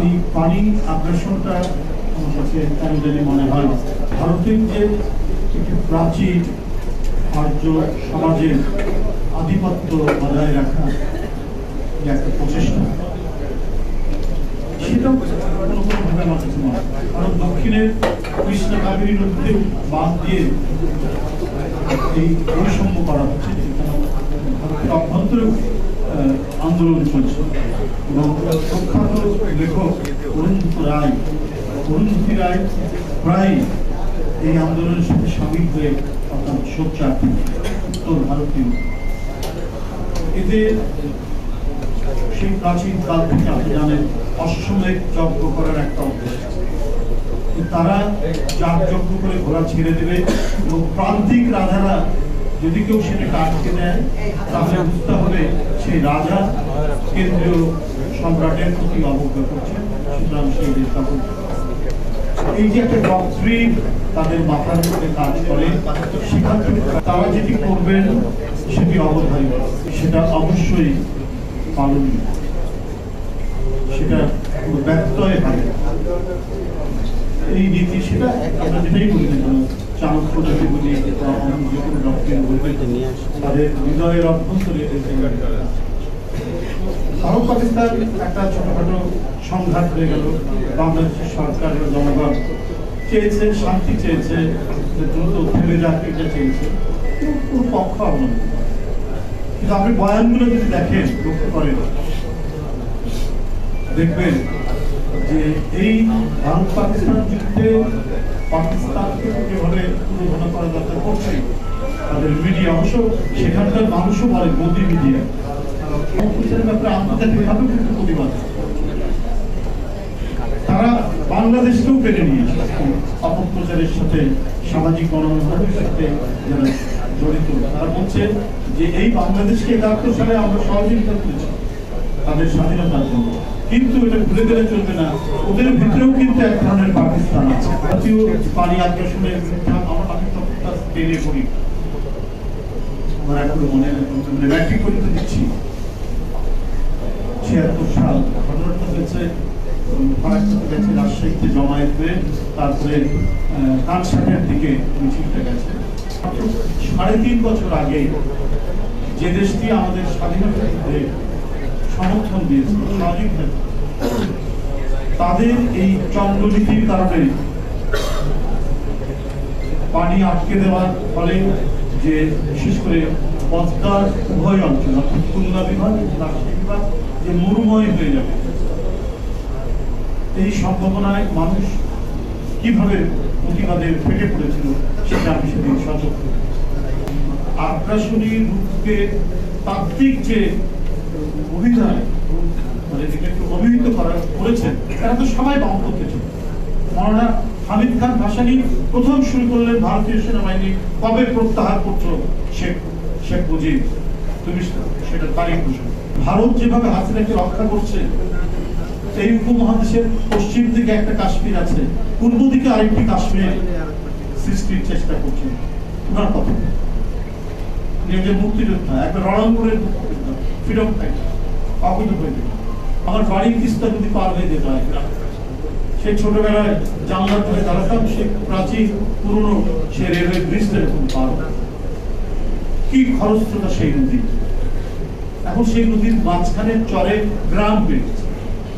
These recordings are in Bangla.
এই পানি আগ্রাসনটা আমার কাছে কেন জানি মনে হয় ভারতের যে একটি প্রাচীন আর্য সমাজের আধিপত্য বজায় রাখা যে একটা প্রচেষ্টা, সেটাও কোনোভাবে আমার কাছে মনে হয়। কারণ দক্ষিণের কৃষ্ণা কাবেরী নদীতে বাঁধ দিয়ে এই বৈষম্য করা হচ্ছে, ভারতের অভ্যন্তরেও আন্দোলন চলছে এবং প্রখ্যাত লেখক অরুন্ধতী রায় প্রায় এই আন্দোলনের সাথে সামিল হয়ে অর্থাৎ সোচ্চার উত্তর ভারতীয় এদের সেই প্রাচীন কাল থেকে আপনি জানেন অশ্বমেধ যজ্ঞ করার একটা অভ্যাস। তারা যাগযজ্ঞ করে ঘোড়া ছেড়ে দেবে এবং প্রান্তিক রাজারা যদি কেউ সেটাকে আটকে দেয় তাহলে বুঝতে হবে সেই রাজা কেন্দ্রীয় সম্রাটের প্রতি অবজ্ঞা করছেন, সুতরাং সেই দেশ দখল। এই যে একটা ডক্ট্রিন তাদের মাথার মধ্যে কাজ করে, সেখান থেকে তারা যেটি করবেন সেটি অবধারিত, সেটা অবশ্যই পালনীয়, সেটা কোনো ব্যত্যয় হয়। এই নীতি সেটা আমরা যেটাই বলি না কেন, চাণক্য যদি বলি বা অন্য যে কোনো ডক্ট্রিন বলবে, তাদের হৃদয়ের অভ্যন্তরে ভারত পাকিস্তান একটা ছোটখাটো সংঘাত হয়ে গেল। বাংলাদেশের সরকার এবং জনগণ চেয়েছে, শান্তি চেয়েছে, দ্রুত থেমে যাক এটা চেয়েছে, কোনো পক্ষ অবলম্বন। কিন্তু আপনি বয়ানগুলো যদি দেখেন, লক্ষ্য করেন, দেখবেন যে এই ভারত পাকিস্তান যুদ্ধে পাকিস্তানকে যেভাবে তুলনা করা দরকার করছে তাদের মিডিয়া, অবশ্য সেখানকার মানুষও বলে মোদি মিডিয়া ব্যাপারে আন্তর্জাতিকভাবে কিন্তু প্রতিবাদ। তারা বাংলাদেশকেও পেরে নিয়েছে অপপ্রচারের সাথে, সামাজিক গণমাধ্যমের সাথে যারা জড়িত। তারা বলছে যে এই বাংলাদেশকে ৭১ সালে আমরা সহযোগিতা করেছি তাদের স্বাধীনতার জন্য, কিন্তু এটা ভুলে গেলে চলবে না, ওদের ভিতরেও কিন্তু এক ধরনের পাকিস্তান আছে। জাতীয় পানি আগ্রাসনের বিরুদ্ধে আমি তো টেনে করি, আমার এখনো মনে ম্যাট্রিক পরীক্ষা দিচ্ছি ৭৬ সাল। ঘটনাটা হয়েছে ফারাক্কাতে গেছে, রাজশাহীতে জমায়েত হয়ে তারপরে কানসাটের দিকে মিছিলটা গেছে। ৩.৫ বছর আগে যে দেশটি আমাদের স্বাধীনতার সমর্থন দিয়েছে, সহযোগিতা, তাদের এই চন্দ্রনীতির কারণে পানি আটকে দেওয়ার ফলে যে বিশেষ করে পদ্মার উভয় অঞ্চল অর্থাৎ খুলনা বিভাগ এবং রাজশাহী বিভাগ যে মরুময় হয়ে যাবে, এই সম্ভাবনায় মানুষ কিভাবে প্রতিবাদে ফেটে পড়েছিল সেটা আমি সেদিন সচেতন। আগ্রাসনী রূপকে তাত্ত্বিক যে অভিধান মানে এটাকে অভিহিত করেছেন, তারা তো সবাই বামপন্থী ছিল। মৌলানা হামিদ খান ভাসানী প্রথম শুরু করলেন ভারতীয় সেনাবাহিনী কবে প্রত্যাহার করছো শেখ মুজিব, তুমি সেটা তারিখ ঘোষণা। ভারত যেভাবে হাসিনাকে রক্ষা করছে, এই উপমহাদেশের পশ্চিম দিকে একটা কাশ্মীর আছে, পূর্ব দিকে আরেকটি কাশ্মীর সৃষ্টির চেষ্টা করছে। ওনার কথা নিজের মুক্তিযোদ্ধা, একটা রণাঙ্গনের মুক্তিযোদ্ধা, ফ্রিডম ফাইটার, অবৈধ হয়ে যেত। আমার বাড়ির তিস্তা যদি পার হয়ে যেত হয়, সেই ছোটবেলায় জানলার ধরে দাঁড়াতাম, সে প্রাচীন পুরনো সে রেলওয়ে ব্রিজটা এরকম পার, কি খরস্রোতা সেই নদী। এখন সেই নদীর মাঝখানে চরে গ্রাম পেয়েছে,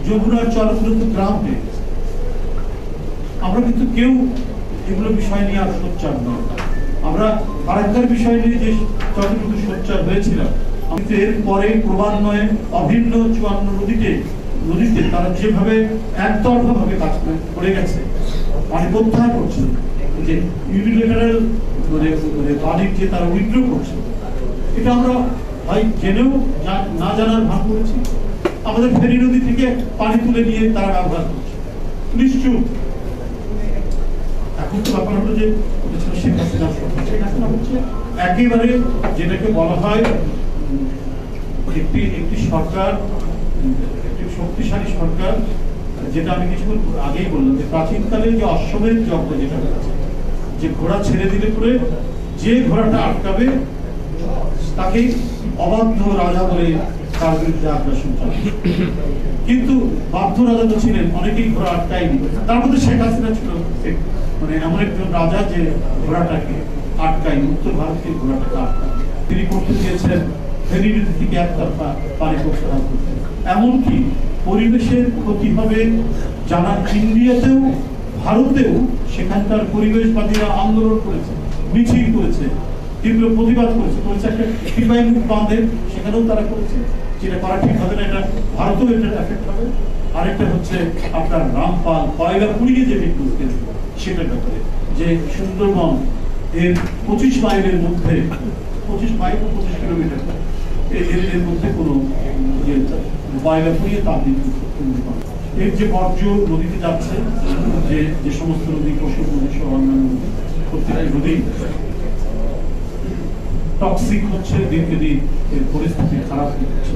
যমুনার চরগুলোতে গ্রাম পেয়েছে। আমরা কিন্তু কেউ এগুলো বিষয় নিয়ে আর সোচ্চার নয়। আমরা ফারাক্কার বিষয় নিয়ে যে যতটুকু সোচ্চার হয়েছিলাম, কিন্তু এর পরে ক্রমান্বয়ে অভিন্ন ৫৪ নদীতে তারা যেভাবে একতরফা ভাবে কাজ করে গেছে, পানি প্রত্যাহার করছে, যে ইউনিলেটারাল পানির যে তারা উইথড্র করছে, এটা আমরা ভাই জেনেও না জানার ভান করেছি। আমাদের ফেনী নদী থেকে পানি তুলে নিয়ে তারা ব্যবহার করছে নিশ্চুপ। এখন তো ব্যাপার হলো যে শেখ হাসিনা হচ্ছে একেবারে যেটাকে বলা হয় একটি সরকার, একটি শক্তিশালী সরকার, যেটা আমি কিছুক্ষণ আগেই বললাম যে প্রাচীনকালে যে অশ্বমেধ যজ্ঞ যেটা হয়েছে, যে ঘোড়া ছেড়ে দিলে পরে যে ঘোড়াটা আটকাবে তাকে অবাধ্য রাজা বলে তার বিরুদ্ধে আগ্রাসন চালাবে। কিন্তু বাধ্য রাজা তো ছিলেন, অনেকেই ঘোড়া আটকায়নি। তার মধ্যে শেখ হাসিনা ছিল মানে এমন একজন রাজা যে ঘোড়াটাকে আটকায়নি, উত্তর ভারতের ঘোড়াটাকে আটকায়। তিনি করতে গিয়েছেন ফেনী নদী থেকে একতরফা পানি প্রত্যাহার করতে। এমনকি পরিবেশের ক্ষতি হবে জানা ইন্ডিয়াতেও ভারতেও সেখানকার পরিবেশবাদীরা আন্দোলন করেছে, মিছিল করেছে, তীব্র প্রতিবাদ করেছে একটা সিপাহী মুখ বাঁধে, সেখানেও তারা করেছে। যেটা করা ঠিক হবে না, এটা ভারতেও এটা এফেক্ট হবে। আরেকটা হচ্ছে আপনার রামপাল কয়লা পুড়িয়ে যে বিদ্যুৎ সেটার ব্যাপারে, যে সুন্দরবন এর 25 মাইলের মধ্যে 25 মাইল 25 কিলোমিটার এর মধ্যে কোনো কয়লা পুড়িয়ে তাপ বিদ্যুৎ এর যে বর্জ্য নদীতে যাচ্ছে, যে সমস্ত নদী, পশুর নদী সহ অন্যান্য নদী, প্রত্যেকটি নদী টক্সিক হচ্ছে, দিনকে দিন এর পরিস্থিতি খারাপ হচ্ছে।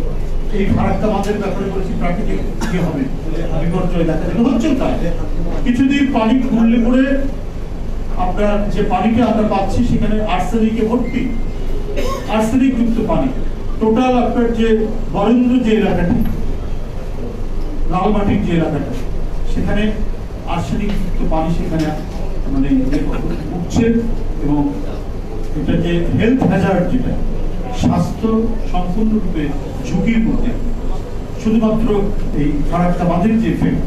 এই ফারাক্কা বাঁধের ব্যাপারে বলেছি প্রাকৃতিক কি হবে, বিপর্যয় দেখা যাবে, হচ্ছে তাই। কিছুদিন পানি খুললে পরে আপনার যে পানিটা আমরা পাচ্ছি সেখানে আর্সেনিকে ভর্তি, আর্সেনিক যুক্ত পানি। টোটাল আপনার যে বরেন্দ্র যে এলাকাটি, লালমাটির যে এলাকাটা, সেখানে আর্সেনিক যুক্ত পানি সেখানে মানে উঠছে, এবং এটা যে হেলথ হ্যাজার্ড, যেটা স্বাস্থ্য সম্পূর্ণরূপে ঝুঁকির মধ্যে, শুধুমাত্র এই ফারাক্কা বাঁধের যে এফেক্ট।